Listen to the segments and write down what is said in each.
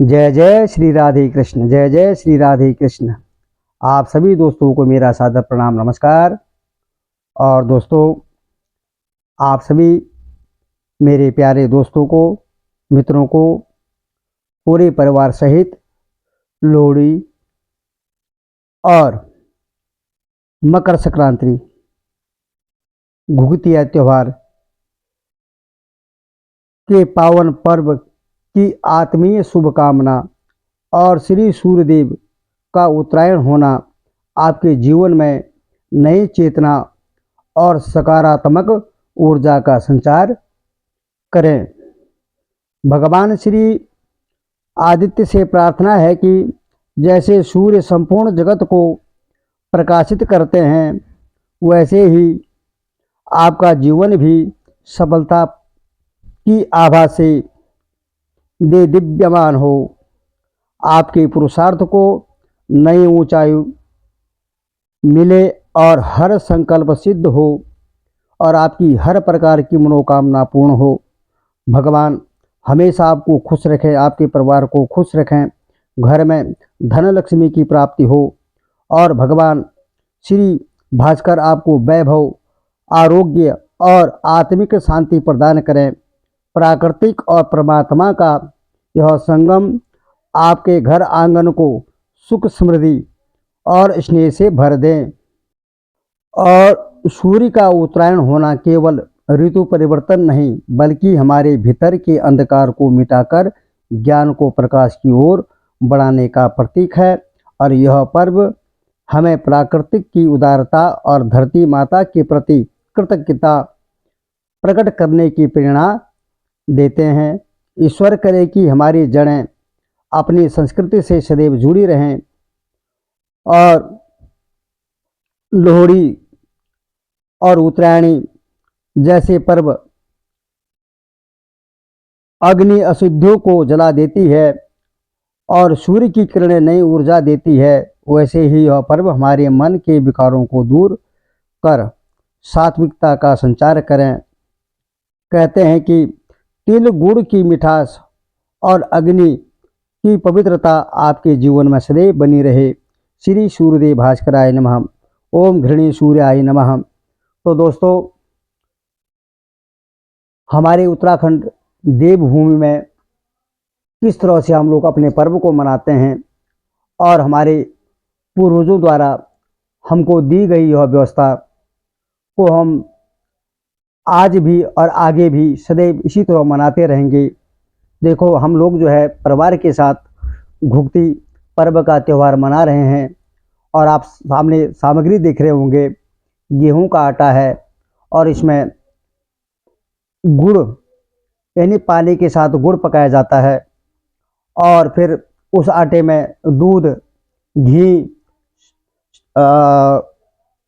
जय जय श्री राधे कृष्ण, जय जय श्री राधे कृष्ण। आप सभी दोस्तों को मेरा सादर प्रणाम, नमस्कार। और दोस्तों, आप सभी मेरे प्यारे दोस्तों को, मित्रों को, पूरे परिवार सहित लोहड़ी और मकर संक्रांति, घुघुतिया त्योहार के पावन पर्व की आत्मीय शुभकामना और श्री सूर्यदेव का उत्तरायण होना आपके जीवन में नई चेतना और सकारात्मक ऊर्जा का संचार करें। भगवान श्री आदित्य से प्रार्थना है कि जैसे सूर्य संपूर्ण जगत को प्रकाशित करते हैं, वैसे ही आपका जीवन भी सफलता की आभा से दे दिव्यमान हो। आपके पुरुषार्थ को नई ऊंचाई मिले और हर संकल्प सिद्ध हो और आपकी हर प्रकार की मनोकामना पूर्ण हो। भगवान हमेशा आपको खुश रखें, आपके परिवार को खुश रखें, घर में धन लक्ष्मी की प्राप्ति हो और भगवान श्री भास्कर आपको वैभव, आरोग्य और आत्मिक शांति प्रदान करें। प्राकृतिक और परमात्मा का यह संगम आपके घर आंगन को सुख, समृद्धि और स्नेह से भर दें। और सूर्य का उत्तरायण होना केवल ऋतु परिवर्तन नहीं, बल्कि हमारे भीतर के अंधकार को मिटाकर ज्ञान को प्रकाश की ओर बढ़ाने का प्रतीक है। और यह पर्व हमें प्राकृतिक की उदारता और धरती माता के प्रति कृतज्ञता प्रकट करने की प्रेरणा देते हैं। ईश्वर करे कि हमारी जड़ें अपनी संस्कृति से सदैव जुड़ी रहें और लोहड़ी और उत्तरायणी जैसे पर्व अग्नि अशुद्धियों को जला देती है और सूर्य की किरणें नई ऊर्जा देती है, वैसे ही यह पर्व हमारे मन के विकारों को दूर कर सात्विकता का संचार करें। कहते हैं कि तिल गुड़ की मिठास और अग्नि की पवित्रता आपके जीवन में सदैव बनी रहे। श्री सूर्यदेव भास्कराय नमः। ओम घृणी सूर्याय नमः। तो दोस्तों, हमारे उत्तराखंड देवभूमि में किस तरह से हम लोग अपने पर्व को मनाते हैं और हमारे पूर्वजों द्वारा हमको दी गई यह व्यवस्था को हम आज भी और आगे भी सदैव इसी तरह मनाते रहेंगे। देखो, हम लोग जो है परिवार के साथ घुघुती पर्व का त्यौहार मना रहे हैं और आप सामने सामग्री देख रहे होंगे। गेहूं का आटा है और इसमें गुड़ यानी पानी के साथ गुड़ पकाया जाता है और फिर उस आटे में दूध, घी,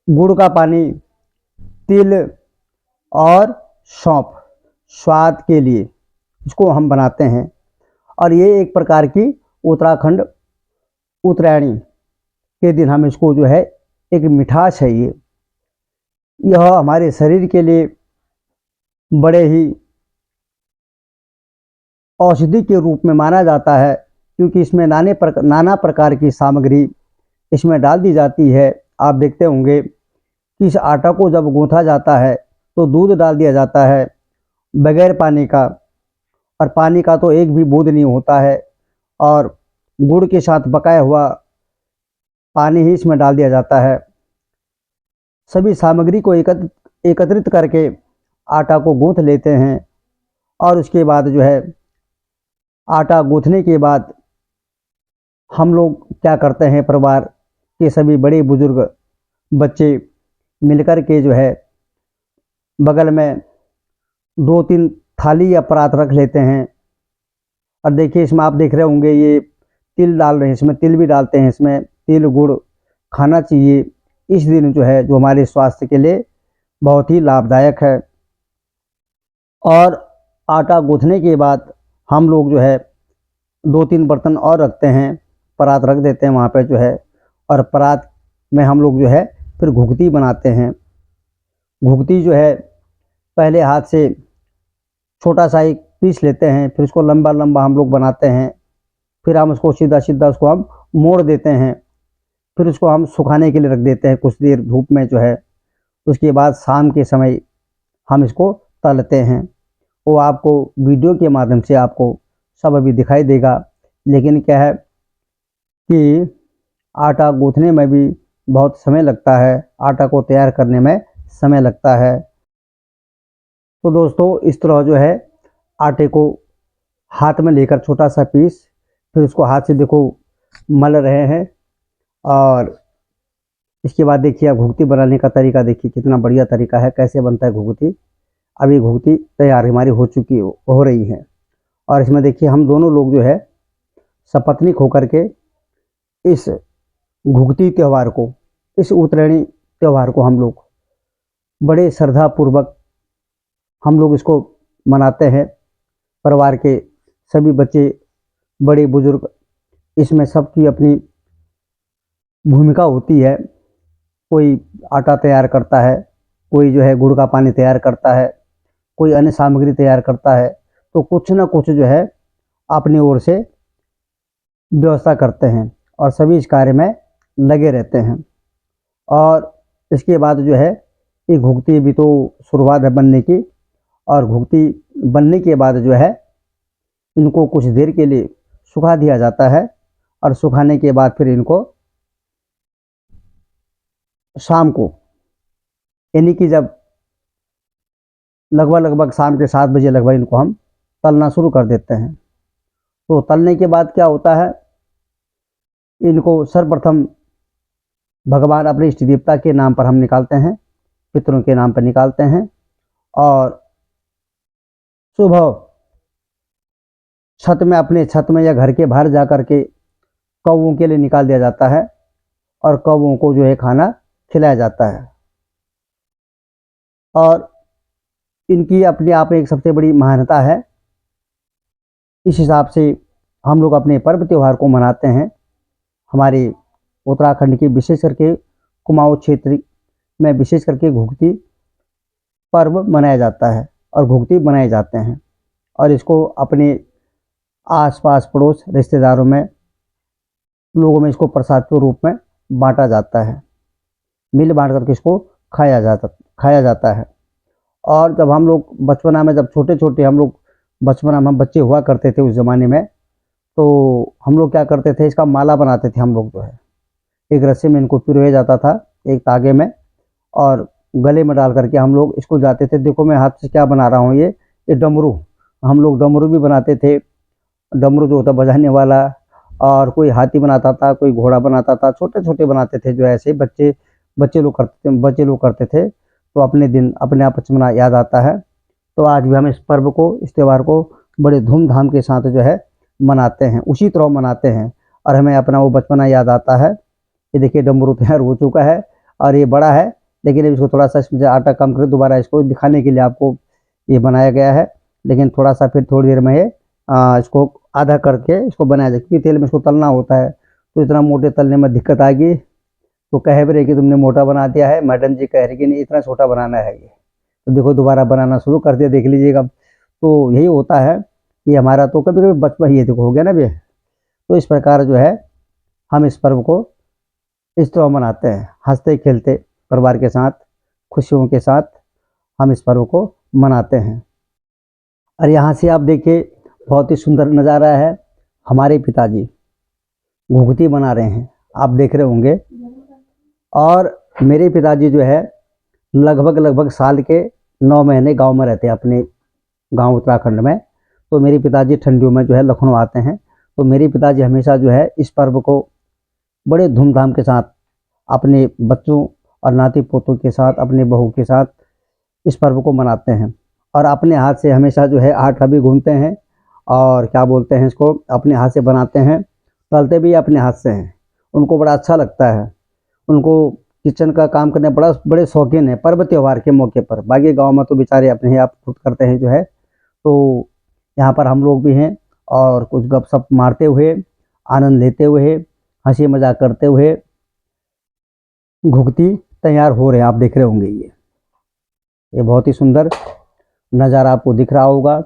गुड़ का पानी, तिल और सौंफ स्वाद के लिए इसको हम बनाते हैं। और ये एक प्रकार की उत्तराखंड उत्तरायणी के दिन हम इसको जो है एक मिठास है, यह हमारे शरीर के लिए बड़े ही औषधि के रूप में माना जाता है, क्योंकि इसमें नाना प्रकार की सामग्री इसमें डाल दी जाती है। आप देखते होंगे कि इस आटा को जब गूंथा जाता है तो दूध डाल दिया जाता है बगैर पानी का, और पानी का तो एक भी बूंद नहीं होता है, और गुड़ के साथ पकाया हुआ पानी ही इसमें डाल दिया जाता है। सभी सामग्री को एकत्रित करके आटा को गूंथ लेते हैं और उसके बाद जो है आटा गूंथने के बाद हम लोग क्या करते हैं, परिवार के सभी बड़े बुजुर्ग बच्चे मिलकर के जो है बगल में 2-3 थाली या परात रख लेते हैं। और देखिए, इसमें आप देख रहे होंगे ये तिल डाल रहे हैं, इसमें तिल भी डालते हैं। इसमें तिल गुड़ खाना चाहिए इस दिन, जो है जो हमारे स्वास्थ्य के लिए बहुत ही लाभदायक है। और आटा गूंथने के बाद हम लोग जो है 2-3 बर्तन और रखते हैं, परात रख देते हैं वहाँ पे जो है, और परात में हम लोग जो है फिर घुघुती बनाते हैं। घुघुती जो है पहले हाथ से छोटा सा एक पीस लेते हैं, फिर उसको लंबा लंबा हम लोग बनाते हैं, फिर हम उसको सीधा सीधा उसको हम मोड़ देते हैं, फिर उसको हम सुखाने के लिए रख देते हैं कुछ देर धूप में जो है। उसके बाद शाम के समय हम इसको तलते हैं। वो आपको वीडियो के माध्यम से आपको सब अभी दिखाई देगा, लेकिन क्या है कि आटा गूँथने में भी बहुत समय लगता है, आटा को तैयार करने में समय लगता है। तो दोस्तों इस तरह जो है आटे को हाथ में लेकर छोटा सा पीस, फिर उसको हाथ से देखो मल रहे हैं। और इसके बाद देखिए आप घुघती बनाने का तरीका देखिए कितना बढ़िया तरीका है, कैसे बनता है घुघती। अभी घुघती तैयार हमारी हो चुकी हो रही है। और इसमें देखिए हम दोनों लोग जो है सपत्नीक होकर के इस घुघती त्यौहार को, इस उत्तरायणी त्यौहार को हम लोग बड़े श्रद्धा पूर्वक हम लोग इसको मनाते हैं। परिवार के सभी बच्चे, बड़े बुजुर्ग, इसमें सबकी अपनी भूमिका होती है। कोई आटा तैयार करता है, कोई जो है गुड़ का पानी तैयार करता है, कोई अन्य सामग्री तैयार करता है। तो कुछ ना कुछ जो है अपनी ओर से व्यवस्था करते हैं और सभी इस कार्य में लगे रहते हैं। और इसके बाद जो है ये घुघती भी तो शुरुआत है बनने की, और घुघती बनने के बाद जो है इनको कुछ देर के लिए सुखा दिया जाता है। और सुखाने के बाद फिर इनको शाम को, यानी कि जब लगभग शाम के 7 बजे लगभग इनको हम तलना शुरू कर देते हैं। तो तलने के बाद क्या होता है, इनको सर्वप्रथम भगवान अपने इष्ट देवता के नाम पर हम निकालते हैं, पितरों के नाम पर निकालते हैं। और सुबह छत में, अपने छत में या घर के बाहर जा कर के कौवों के लिए निकाल दिया जाता है और कौवों को जो है खाना खिलाया जाता है। और इनकी अपने आप में एक सबसे बड़ी महानता है। इस हिसाब से हम लोग अपने पर्व त्यौहार को मनाते हैं। हमारे उत्तराखंड के विशेष करके कुमाऊं क्षेत्र में विशेष करके घुघती पर्व मनाया जाता है और घुघती बनाए जाते हैं। और इसको अपने आसपास पड़ोस रिश्तेदारों में, लोगों में इसको प्रसाद के रूप में बांटा जाता है। मिल बांट करके इसको खाया जाता है। और जब हम लोग बचपना में, जब छोटे छोटे हम लोग बचपना में हम बच्चे हुआ करते थे उस ज़माने में, तो हम लोग क्या करते थे, इसका माला बनाते थे हम लोग जो है। एक रस्सी में इनको पिरोया जाता था, एक धागे में, और गले में डाल करके हम लोग स्कूल जाते थे। देखो मैं हाथ से क्या बना रहा हूँ, ये डमरू। हम लोग डमरू भी बनाते थे। डमरू जो होता बजाने वाला, और कोई हाथी बनाता था, कोई घोड़ा बनाता था, छोटे छोटे बनाते थे जो ऐसे बच्चे लोग करते थे। तो अपने दिन अपने आप बचपना याद आता है। तो आज भी हम इस पर्व को, इस त्यौहार को बड़े धूमधाम के साथ जो है मनाते हैं, उसी तरह मनाते हैं। और हमें अपना वो बचपना याद आता है। ये देखिए डमरू तैयार हो चुका है और ये बड़ा है, लेकिन इसको थोड़ा सा इसमें आटा कम कर दोबारा इसको दिखाने के लिए आपको ये बनाया गया है। लेकिन थोड़ा सा फिर थोड़ी देर में ये इसको आधा करके इसको बनाया जाए, क्योंकि तेल में इसको तलना होता है। तो इतना मोटे तलने में दिक्कत आ गई, तो कह भी रहे कि तुमने मोटा बना दिया है। मैडम जी कह रहे कि नहीं, इतना छोटा बनाना है ये। तो देखो दोबारा बनाना शुरू कर दिया, देख लीजिएगा। तो यही होता है कि हमारा तो कभी कभी बचपन ये देखो हो गया ना भैया। तो इस प्रकार जो है हम इस पर्व को इस तरह मनाते हैं, हंसते खेलते परिवार के साथ, खुशियों के साथ हम इस पर्व को मनाते हैं। और यहाँ से आप देखिए बहुत ही सुंदर नज़ारा है। हमारे पिताजी घुघती बना रहे हैं, आप देख रहे होंगे। और मेरे पिताजी जो है लगभग साल के 9 महीने गांव में रहते हैं, अपने गांव उत्तराखंड में। तो मेरे पिताजी ठंडियों में जो है लखनऊ आते हैं। तो मेरे पिताजी हमेशा जो है इस पर्व को बड़े धूमधाम के साथ अपने बच्चों और नाती पोतों के साथ, अपने बहू के साथ इस पर्व को मनाते हैं। और अपने हाथ से हमेशा जो है आटा भी गूंथते हैं, और क्या बोलते हैं इसको, अपने हाथ से बनाते हैं, तलते भी अपने हाथ से हैं। उनको बड़ा अच्छा लगता है। उनको किचन का काम करने बड़े शौकीन है पर्व त्यौहार के मौके पर। बाकी गांव में तो बेचारे अपने ही आप खुद करते हैं जो है। तो यहाँ पर हम लोग भी हैं, और कुछ गपशप मारते हुए, आनंद लेते हुए, हंसी मजाक करते हुए घुघती तैयार हो रहे हैं। आप देख रहे होंगे ये बहुत ही सुंदर नज़ारा आपको दिख रहा होगा।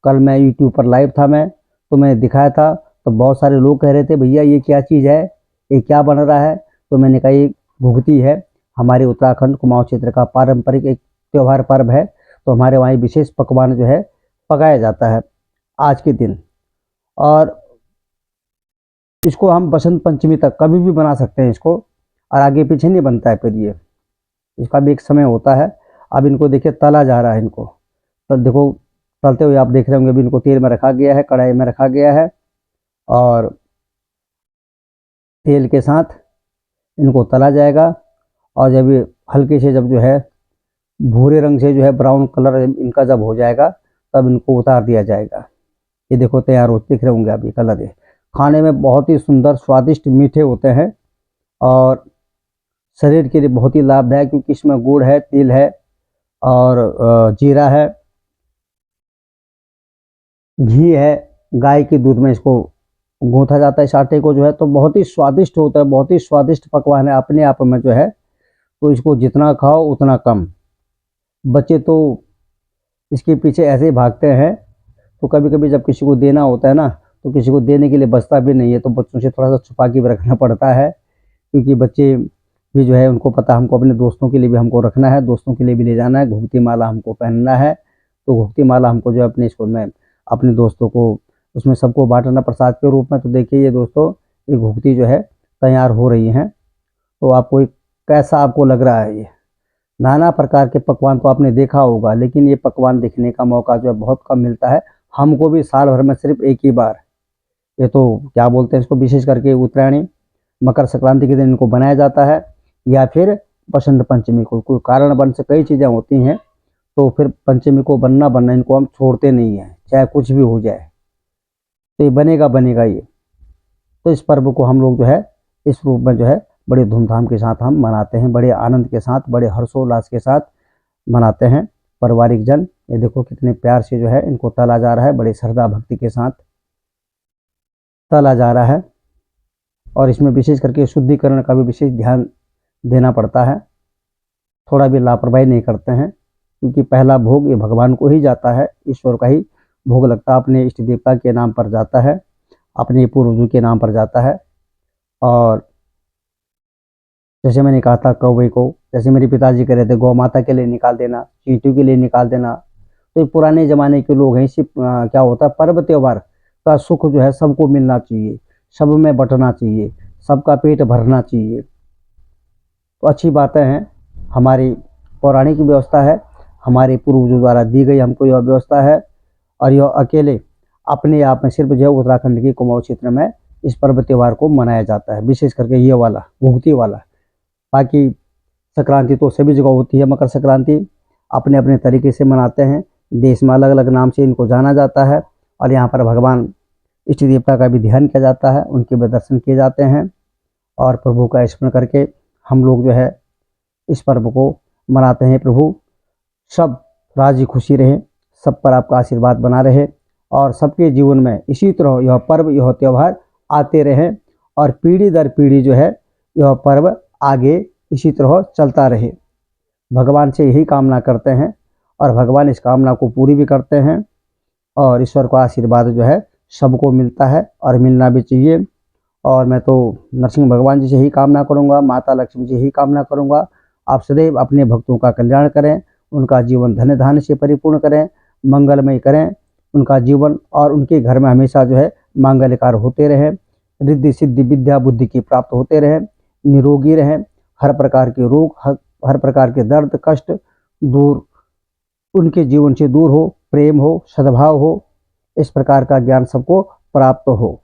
कल मैं यूट्यूब पर लाइव था, मैं तो मैंने दिखाया था। तो बहुत सारे लोग कह रहे थे भैया ये क्या चीज़ है, ये क्या बन रहा है। तो मैंने कहा ये घुघती है, हमारे उत्तराखंड कुमाऊं क्षेत्र का पारंपरिक एक त्यौहार पर्व है। तो हमारे वहाँ विशेष पकवान जो है पकाया जाता है आज के दिन। और इसको हम बसंत पंचमी तक कभी भी बना सकते हैं इसको, और आगे पीछे नहीं बनता है फिर ये, इसका भी एक समय होता है। अब इनको देखिए तला जा रहा है, इनको तो देखो तलते हुए आप देख रहे होंगे। अभी इनको तेल में रखा गया है, कढ़ाई में रखा गया है, और तेल के साथ इनको तला जाएगा। और जब ये हल्के से जब जो है भूरे रंग से जो है ब्राउन कलर इनका जब हो जाएगा, तब इनको उतार दिया जाएगा। ये देखो तैयार हो, दिख रहे होंगे अभी कलर ये। खाने में बहुत ही सुंदर स्वादिष्ट मीठे होते हैं, और शरीर के लिए बहुत ही लाभदायक, क्योंकि इसमें गुड़ है, तिल है, और जीरा है, घी है। गाय के दूध में इसको गूंथा जाता है इस आटे को जो है। तो बहुत ही स्वादिष्ट होता है, बहुत ही स्वादिष्ट पकवान है अपने आप में जो है। तो इसको जितना खाओ उतना कम। बच्चे तो इसके पीछे ऐसे ही भागते हैं। तो कभी कभी जब किसी को देना होता है ना, तो किसी को देने के लिए बचता भी नहीं है, तो बच्चों से थोड़ा सा छुपा के भी रखना पड़ता है, क्योंकि बच्चे भी जो है उनको पता हमको अपने दोस्तों के लिए भी हमको रखना है, दोस्तों के लिए भी ले जाना है, घुघती माला हमको पहनना है। तो घुघती माला हमको जो है अपने स्कूल में अपने दोस्तों को उसमें सबको बांटना प्रसाद के रूप में। तो देखिए ये दोस्तों, ये घुघती जो है तैयार हो रही हैं। तो आपको कैसा आपको लग रहा है ये? नाना प्रकार के पकवान तो आपने देखा होगा, लेकिन ये पकवान देखने का मौका जो है बहुत कम मिलता है हमको भी। साल भर में सिर्फ एक ही बार, ये तो क्या बोलते हैं इसको, विशेष करके उत्तरायणी मकर संक्रांति के दिन इनको बनाया जाता है, या फिर बसंत पंचमी को। कोई कारण बन से कई चीज़ें होती हैं, तो फिर पंचमी को बनना बनना इनको हम छोड़ते नहीं हैं, चाहे कुछ भी हो जाए। तो ये बनेगा बनेगा ये। तो इस पर्व को हम लोग जो है इस रूप में जो है बड़े धूमधाम के साथ हम मनाते हैं, बड़े आनंद के साथ, बड़े हर्षोल्लास के साथ मनाते हैं पारिवारिक जन। ये देखो कितने प्यार से जो है इनको तला जा रहा है, बड़े श्रद्धा भक्ति के साथ तला जा रहा है। और इसमें विशेष करके शुद्धिकरण का भी विशेष ध्यान देना पड़ता है, थोड़ा भी लापरवाही नहीं करते हैं, क्योंकि पहला भोग ये भगवान को ही जाता है, ईश्वर का ही भोग लगता है, अपने इष्ट देवता के नाम पर जाता है, अपने पूर्वजों के नाम पर जाता है। और जैसे मैंने कहा था कौवे को, जैसे मेरे पिताजी कह रहे थे, गौ माता के लिए निकाल देना, चींटियों के लिए निकाल देना। तो ये पुराने ज़माने के लोग हैं। इसी क्या होता है, पर्व त्यौहार का सुख जो है सबको मिलना चाहिए, सब में बंटना चाहिए, सबका पेट भरना चाहिए। तो अच्छी बातें हैं, हमारी पौराणिक व्यवस्था है, हमारे पूर्वजों द्वारा दी गई हमको यह व्यवस्था है। और यह अकेले अपने आप में सिर्फ जो है उत्तराखंड के कुमाऊं क्षेत्र में इस पर्व त्यौहार को मनाया जाता है, विशेष करके ये वाला घुघती वाला। बाकी संक्रांति तो सभी जगह होती है, मकर संक्रांति अपने अपने तरीके से मनाते हैं, देश में अलग अलग नाम से इनको जाना जाता है। और यहाँ पर भगवान इष्ट देवता का भी ध्यान किया जाता है, उनके भी दर्शन किए जाते हैं, और प्रभु का स्मरण करके हम लोग जो है इस पर्व को मनाते हैं। प्रभु सब राजी खुशी रहे, सब पर आपका आशीर्वाद बना रहे, और सबके जीवन में इसी तरह यह पर्व यह त्यौहार आते रहे, और पीढ़ी दर पीढ़ी जो है यह पर्व आगे इसी तरह चलता रहे। भगवान से यही कामना करते हैं, और भगवान इस कामना को पूरी भी करते हैं। और ईश्वर का आशीर्वाद जो है सबको मिलता है, और मिलना भी चाहिए। और मैं तो नरसिंह भगवान जी से ही कामना करूंगा, माता लक्ष्मी जी ही कामना करूंगा, आप सदैव अपने भक्तों का कल्याण करें, उनका जीवन धन्य धान्य से परिपूर्ण करें, मंगलमय करें उनका जीवन, और उनके घर में हमेशा जो है मांगल्य कार्य होते रहें, रिद्धि सिद्धि विद्या बुद्धि की प्राप्त होते रहें, निरोगी रहें, हर प्रकार के रोग हर प्रकार के दर्द कष्ट दूर उनके जीवन से दूर हो, प्रेम हो, सद्भाव हो, इस प्रकार का ज्ञान सबको प्राप्त हो।